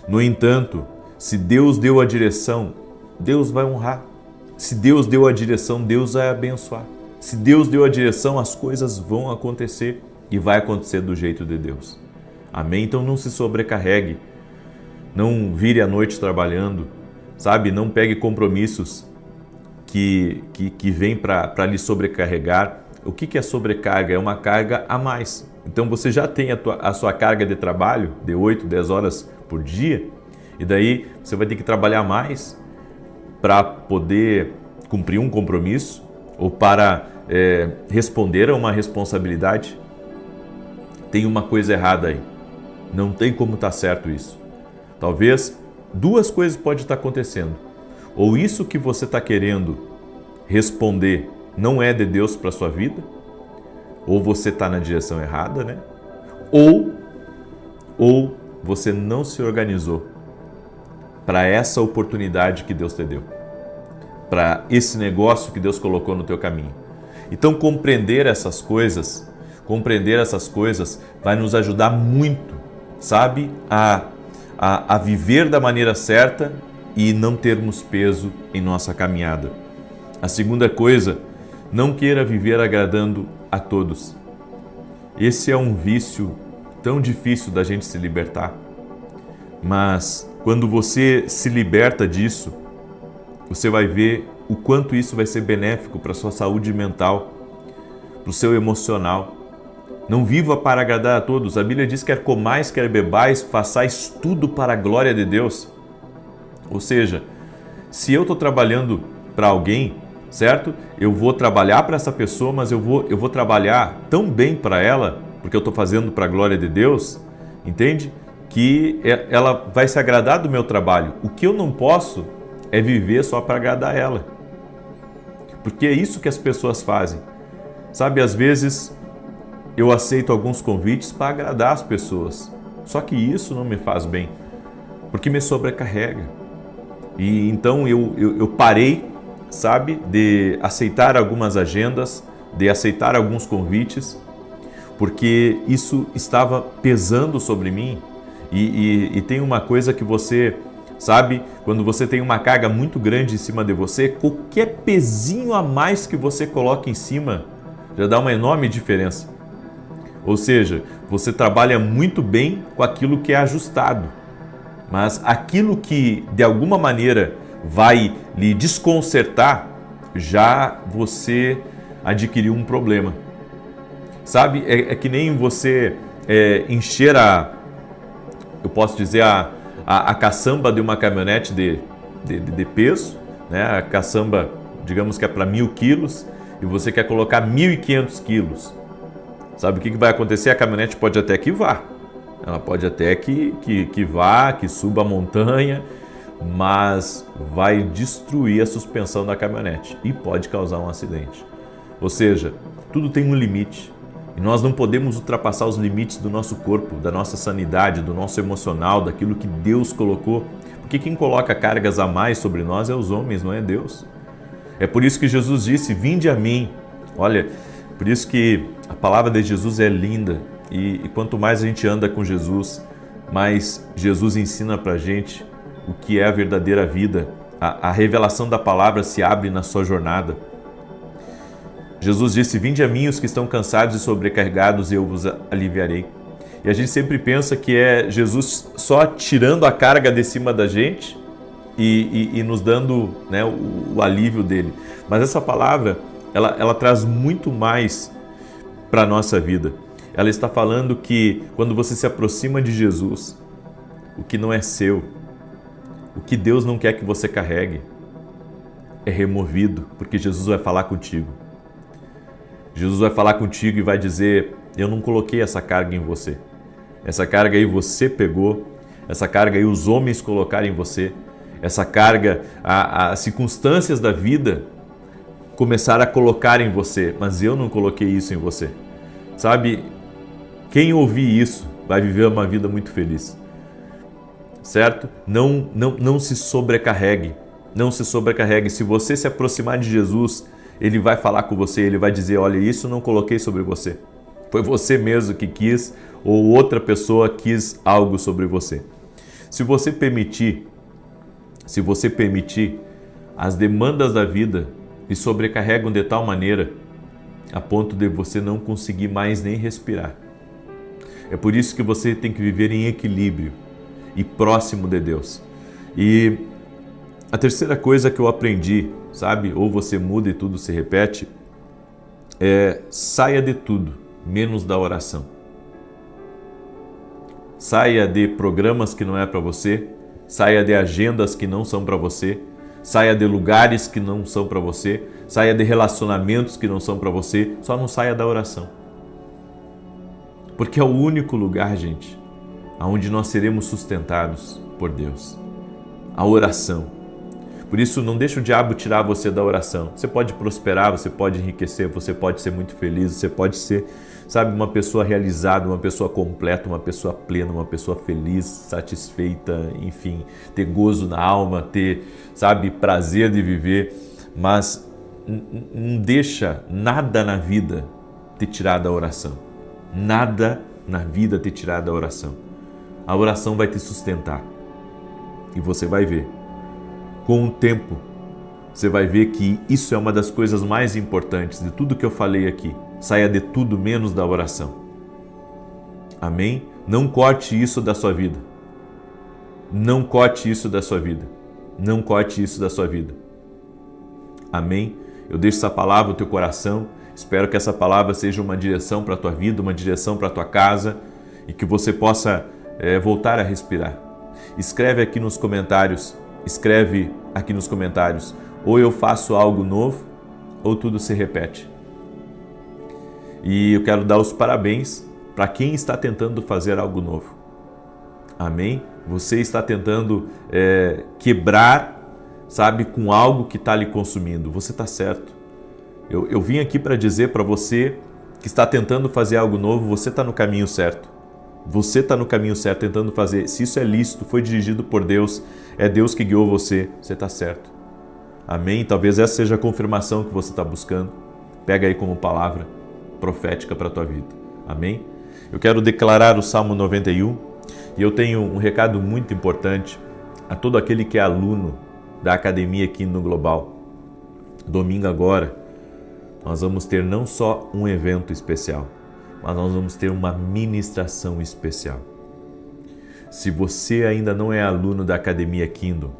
No entanto, se Deus deu a direção, Deus vai honrar. Se Deus deu a direção, Deus vai abençoar. Se Deus deu a direção, as coisas vão acontecer e vai acontecer do jeito de Deus. Amém? Então não se sobrecarregue. Não vire à noite trabalhando, sabe? Não pegue compromissos que vêm para lhe sobrecarregar. O que é sobrecarga? É uma carga a mais. Então você já tem a sua carga de trabalho de 8, 10 horas por dia, e daí você vai ter que trabalhar mais para poder cumprir um compromisso ou para responder a uma responsabilidade. Tem uma coisa errada aí. Não tem como estar certo isso. Talvez 2 coisas podem estar acontecendo. Ou isso que você está querendo responder não é de Deus para a sua vida, ou você está na direção errada, né? Ou você não se organizou para essa oportunidade que Deus te deu, para esse negócio que Deus colocou no teu caminho. Então compreender essas coisas vai nos ajudar muito, sabe, a viver da maneira certa e não termos peso em nossa caminhada. A segunda coisa, não queira viver agradando a todos. Esse é um vício tão difícil da gente se libertar. Mas quando você se liberta disso, você vai ver o quanto isso vai ser benéfico para a sua saúde mental, para o seu emocional. Não viva para agradar a todos. A Bíblia diz: quer comais, quer bebais, façais tudo para a glória de Deus. Ou seja, se eu estou trabalhando para alguém, certo? Eu vou trabalhar para essa pessoa, mas eu vou trabalhar tão bem para ela, porque eu estou fazendo para a glória de Deus, entende? Que ela vai se agradar do meu trabalho. O que eu não posso é viver só para agradar ela. Porque é isso que as pessoas fazem. Sabe, às vezes eu aceito alguns convites para agradar as pessoas. Só que isso não me faz bem, porque me sobrecarrega. E então eu parei, sabe, de aceitar algumas agendas, de aceitar alguns convites, porque isso estava pesando sobre mim. E tem uma coisa que você sabe, quando você tem uma carga muito grande em cima de você, qualquer pezinho a mais que você coloca em cima já dá uma enorme diferença. Ou seja, você trabalha muito bem com aquilo que é ajustado, mas aquilo que de alguma maneira vai lhe desconcertar, já você adquiriu um problema. Sabe, é que nem você encher eu posso dizer, a caçamba de uma caminhonete de peso, né? A caçamba, digamos que é para 1.000 quilos, e você quer colocar 1.500 quilos. Sabe o que vai acontecer? A caminhonete pode até que vá. Ela pode até que vá, que suba a montanha, mas vai destruir a suspensão da caminhonete e pode causar um acidente. Ou seja, tudo tem um limite. E nós não podemos ultrapassar os limites do nosso corpo, da nossa sanidade, do nosso emocional, daquilo que Deus colocou. Porque quem coloca cargas a mais sobre nós é os homens, não é Deus. É por isso que Jesus disse: vinde a mim. Olha, por isso que a palavra de Jesus é linda. E quanto mais a gente anda com Jesus, mais Jesus ensina pra gente o que é a verdadeira vida. A revelação da palavra se abre na sua jornada. Jesus disse: vinde a mim os que estão cansados e sobrecarregados e eu vos aliviarei. E a gente sempre pensa que é Jesus só tirando a carga de cima da gente e nos dando, né, o alívio dele. Mas essa palavra, ela traz muito mais para a nossa vida. Ela está falando que quando você se aproxima de Jesus, o que não é seu, o que Deus não quer que você carregue, é removido, porque Jesus vai falar contigo. Jesus vai falar contigo e vai dizer: eu não coloquei essa carga em você. Essa carga aí você pegou, essa carga aí os homens colocaram em você, essa carga, as circunstâncias da vida começaram a colocar em você, mas eu não coloquei isso em você. Sabe, quem ouvir isso vai viver uma vida muito feliz, certo? Não se sobrecarregue, não se sobrecarregue. Se você se aproximar de Jesus, Ele vai falar com você, Ele vai dizer: olha, isso não coloquei sobre você. Foi você mesmo que quis, ou outra pessoa quis algo sobre você. Se você permitir, as demandas da vida lhe sobrecarregam de tal maneira a ponto de você não conseguir mais nem respirar. É por isso que você tem que viver em equilíbrio e próximo de Deus. E a terceira coisa que eu aprendi, sabe, ou você muda e tudo se repete, saia de tudo, menos da oração. Saia de programas que não é para você, saia de agendas que não são para você, saia de lugares que não são para você, saia de relacionamentos que não são para você, só não saia da oração. Porque é o único lugar, gente, onde nós seremos sustentados por Deus. A oração. Por isso, não deixe o diabo tirar você da oração. Você pode prosperar, você pode enriquecer, você pode ser muito feliz, você pode ser, sabe, uma pessoa realizada, uma pessoa completa, uma pessoa plena, uma pessoa feliz, satisfeita, enfim, ter gozo na alma, ter, sabe, prazer de viver, mas não deixa nada na vida te tirar da oração. Nada na vida te tirar da oração. A oração vai te sustentar. E você vai ver. Com o tempo, você vai ver que isso é uma das coisas mais importantes de tudo que eu falei aqui. Saia de tudo menos da oração. Amém? Não corte isso da sua vida. Não corte isso da sua vida. Não corte isso da sua vida. Amém? Eu deixo essa palavra no teu coração. Espero que essa palavra seja uma direção para a tua vida, uma direção para a tua casa e que você possa voltar a respirar. Escreve aqui nos comentários, ou eu faço algo novo, ou tudo se repete. E eu quero dar os parabéns para quem está tentando fazer algo novo. Amém? Você está tentando quebrar, sabe, com algo que está lhe consumindo. Você está certo. Eu vim aqui para dizer para você que está tentando fazer algo novo, você está no caminho certo. Você está no caminho certo, tentando fazer. Se isso é lícito, foi dirigido por Deus, é Deus que guiou você, você está certo. Amém? Talvez essa seja a confirmação que você está buscando. Pega aí como palavra profética para a tua vida. Amém? Eu quero declarar o Salmo 91 e eu tenho um recado muito importante a todo aquele que é aluno da Academia Kingdom Global. Domingo agora, nós vamos ter não só um evento especial, mas nós vamos ter uma ministração especial. Se você ainda não é aluno da Academia Kingdom,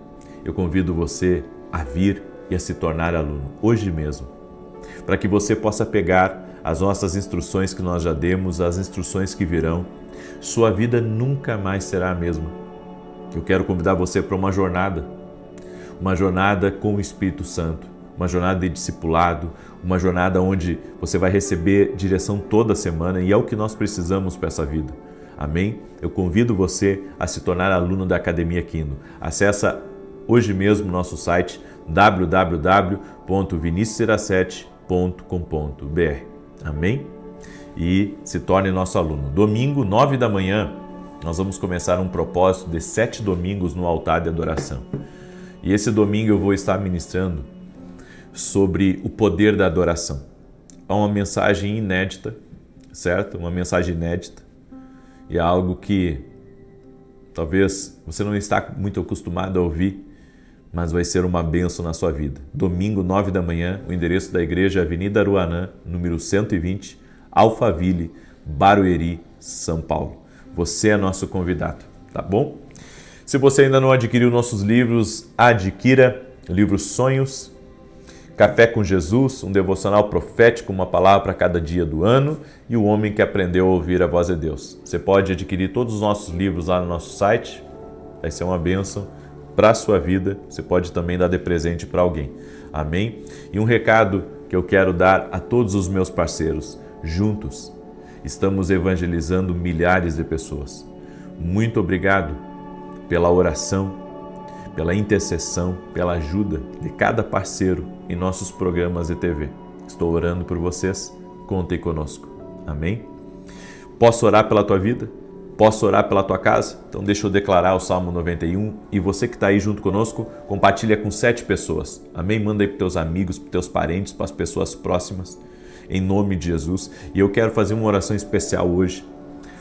eu convido você a vir e a se tornar aluno, hoje mesmo, para que você possa pegar as nossas instruções que nós já demos, as instruções que virão. Sua vida nunca mais será a mesma. Eu quero convidar você para uma jornada com o Espírito Santo, uma jornada de discipulado, uma jornada onde você vai receber direção toda semana e é o que nós precisamos para essa vida. Amém? Eu convido você a se tornar aluno da Academia Kingdom. Acesse hoje mesmo o nosso site www.viniciusiracete.com.br. Amém? E se torne nosso aluno. Domingo, 9 da manhã, nós vamos começar um propósito de 7 domingos no altar de adoração. E esse domingo eu vou estar ministrando sobre o poder da adoração. É uma mensagem inédita, certo? Uma mensagem inédita. E é algo que talvez você não está muito acostumado a ouvir, mas vai ser uma bênção na sua vida. Domingo, 9 da manhã, o endereço da igreja é Avenida Aruanã, número 120, Alphaville, Barueri, São Paulo. Você é nosso convidado, tá bom? Se você ainda não adquiriu nossos livros, adquira o livro Sonhos, Café com Jesus, um devocional profético, uma palavra para cada dia do ano, e o homem que aprendeu a ouvir a voz de Deus. Você pode adquirir todos os nossos livros lá no nosso site, vai ser uma bênção para a sua vida. Você pode também dar de presente para alguém. Amém? E um recado que eu quero dar a todos os meus parceiros. Juntos, estamos evangelizando milhares de pessoas. Muito obrigado pela oração, pela intercessão, pela ajuda de cada parceiro em nossos programas de TV. Estou orando por vocês, contem conosco. Amém? Posso orar pela tua vida? Posso orar pela tua casa? Então deixa eu declarar o Salmo 91 e você que está aí junto conosco, compartilha com 7 pessoas. Amém? Manda aí para teus amigos, para teus parentes, para as pessoas próximas, em nome de Jesus. E eu quero fazer uma oração especial hoje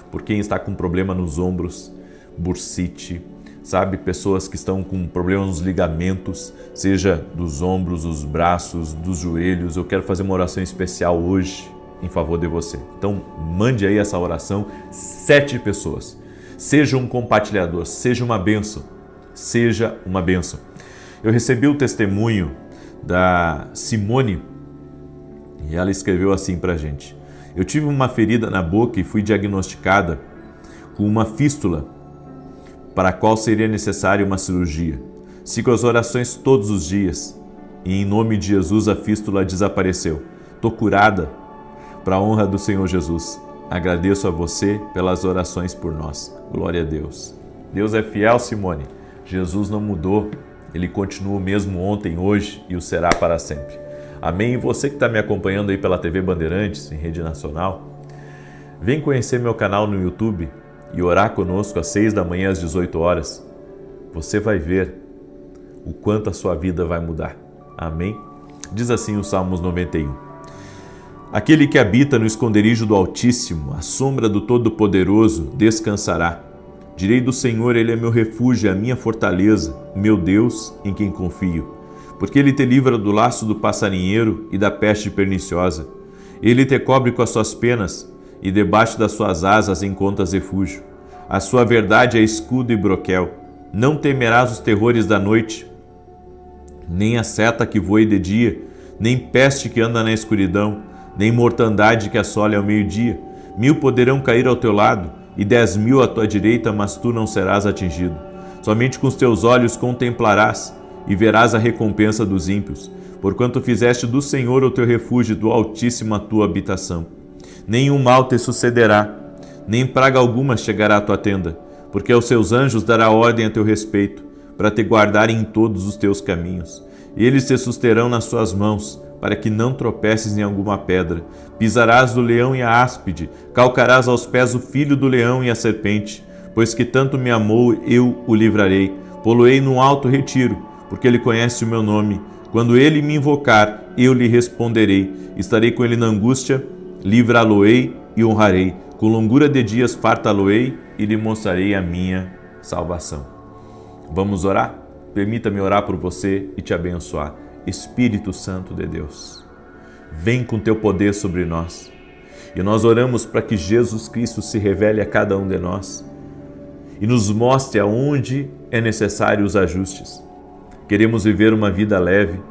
por quem está com problema nos ombros, bursite, sabe? Pessoas que estão com problemas nos ligamentos, seja dos ombros, dos braços, dos joelhos. Eu quero fazer uma oração especial hoje em favor de você. Então, mande aí essa oração, 7 pessoas. Seja um compartilhador, seja uma bênção. Seja uma bênção. Eu recebi o testemunho da Simone e ela escreveu assim pra gente. Eu tive uma ferida na boca e fui diagnosticada com uma fístula, para a qual seria necessária uma cirurgia. Sigo as orações todos os dias e em nome de Jesus a fístula desapareceu. Estou curada para a honra do Senhor Jesus. Agradeço a você pelas orações por nós. Glória a Deus. Deus é fiel, Simone. Jesus não mudou. Ele continua o mesmo ontem, hoje e o será para sempre. Amém? E você que está me acompanhando aí pela TV Bandeirantes, em rede nacional, vem conhecer meu canal no YouTube e orar conosco às 6 da manhã, às 18 horas. Você vai ver o quanto a sua vida vai mudar. Amém? Diz assim o Salmos 91. Aquele que habita no esconderijo do Altíssimo, à sombra do Todo-Poderoso, descansará. Direi do Senhor, Ele é meu refúgio, a minha fortaleza, meu Deus em quem confio. Porque Ele te livra do laço do passarinheiro e da peste perniciosa. Ele te cobre com as suas penas, e debaixo das suas asas encontras refúgio. A sua verdade é escudo e broquel. Não temerás os terrores da noite, nem a seta que voe de dia, nem peste que anda na escuridão, nem mortandade que assole ao meio-dia. 1000 poderão cair ao teu lado, e 10.000 à tua direita, mas tu não serás atingido. Somente com os teus olhos contemplarás, e verás a recompensa dos ímpios, porquanto fizeste do Senhor o teu refúgio, do Altíssimo a tua habitação. Nenhum mal te sucederá, nem praga alguma chegará à tua tenda, porque aos seus anjos dará ordem a teu respeito, para te guardarem em todos os teus caminhos. Eles te susterão nas suas mãos, para que não tropeces em alguma pedra. Pisarás o leão e a áspide, calcarás aos pés o filho do leão e a serpente. Pois que tanto me amou, eu o livrarei. Pô-lo-ei num alto retiro, porque ele conhece o meu nome. Quando ele me invocar, eu lhe responderei. Estarei com ele na angústia, livrá-lo-ei e honrarei. Com longura de dias fartá-lo-ei e lhe mostrarei a minha salvação. Vamos orar? Permita-me orar por você e te abençoar. Espírito Santo de Deus, vem com teu poder sobre nós. E nós oramos para que Jesus Cristo se revele a cada um de nós e nos mostre aonde é necessário os ajustes. Queremos viver uma vida leve,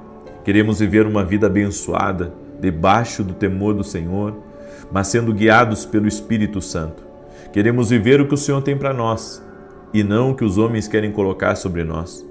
queremos viver uma vida abençoada, debaixo do temor do Senhor, mas sendo guiados pelo Espírito Santo. Queremos viver o que o Senhor tem para nós e não o que os homens querem colocar sobre nós.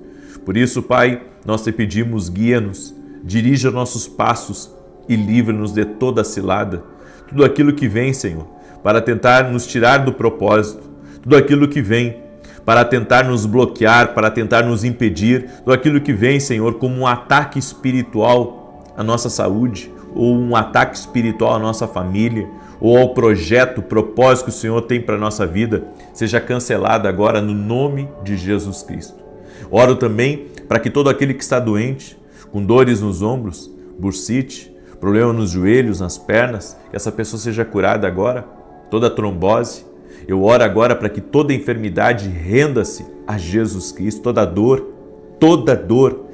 Por isso, Pai, nós te pedimos, guia-nos, dirija nossos passos e livra-nos de toda cilada. Tudo aquilo que vem, Senhor, para tentar nos tirar do propósito, tudo aquilo que vem para tentar nos bloquear, para tentar nos impedir, tudo aquilo que vem, Senhor, como um ataque espiritual à nossa saúde, ou um ataque espiritual à nossa família, ou ao projeto, propósito que o Senhor tem para a nossa vida, seja cancelado agora no nome de Jesus Cristo. Oro também para que todo aquele que está doente, com dores nos ombros, bursite, problema nos joelhos, nas pernas, que essa pessoa seja curada agora, toda trombose. Eu oro agora para que toda enfermidade renda-se a Jesus Cristo, toda dor,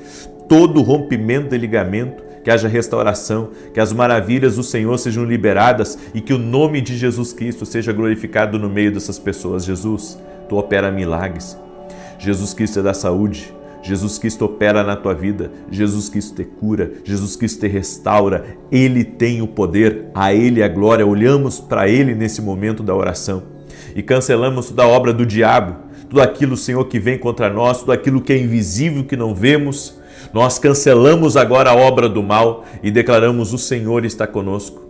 todo rompimento de ligamento, que haja restauração, que as maravilhas do Senhor sejam liberadas e que o nome de Jesus Cristo seja glorificado no meio dessas pessoas. Jesus, tu opera milagres. Jesus Cristo é da saúde. Jesus Cristo opera na tua vida. Jesus Cristo te cura. Jesus Cristo te restaura. Ele tem o poder. A Ele a glória. Olhamos para Ele nesse momento da oração e cancelamos toda a obra do diabo, tudo aquilo, Senhor, que vem contra nós, tudo aquilo que é invisível, que não vemos. Nós cancelamos agora a obra do mal e declaramos: o Senhor está conosco.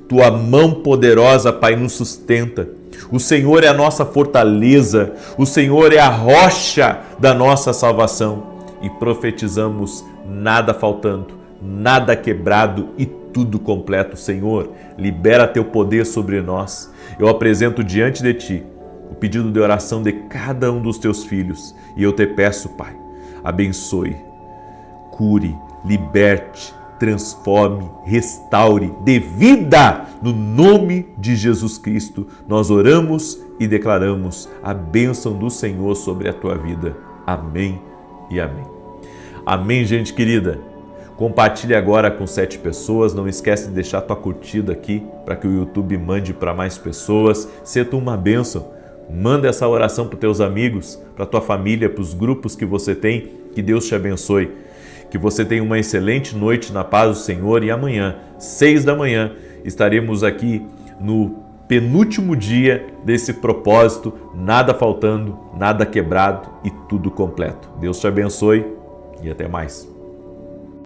Tua mão poderosa, Pai, nos sustenta. O Senhor é a nossa fortaleza. O Senhor é a rocha da nossa salvação. E profetizamos: nada faltando, nada quebrado e tudo completo. Senhor, libera teu poder sobre nós. Eu apresento diante de ti o pedido de oração de cada um dos teus filhos e eu te peço, Pai, abençoe, cure, liberte, transforme, restaure, dê vida no nome de Jesus Cristo. Nós oramos e declaramos a bênção do Senhor sobre a tua vida. Amém e amém. Amém, gente querida. Compartilhe agora com 7 pessoas. Não esquece de deixar tua curtida aqui para que o YouTube mande para mais pessoas. Seja uma bênção. Manda essa oração para os teus amigos, para a tua família, para os grupos que você tem. Que Deus te abençoe. Que você tenha uma excelente noite na paz do Senhor. E amanhã, 6 da manhã, estaremos aqui no penúltimo dia desse propósito. Nada faltando, nada quebrado e tudo completo. Deus te abençoe e até mais.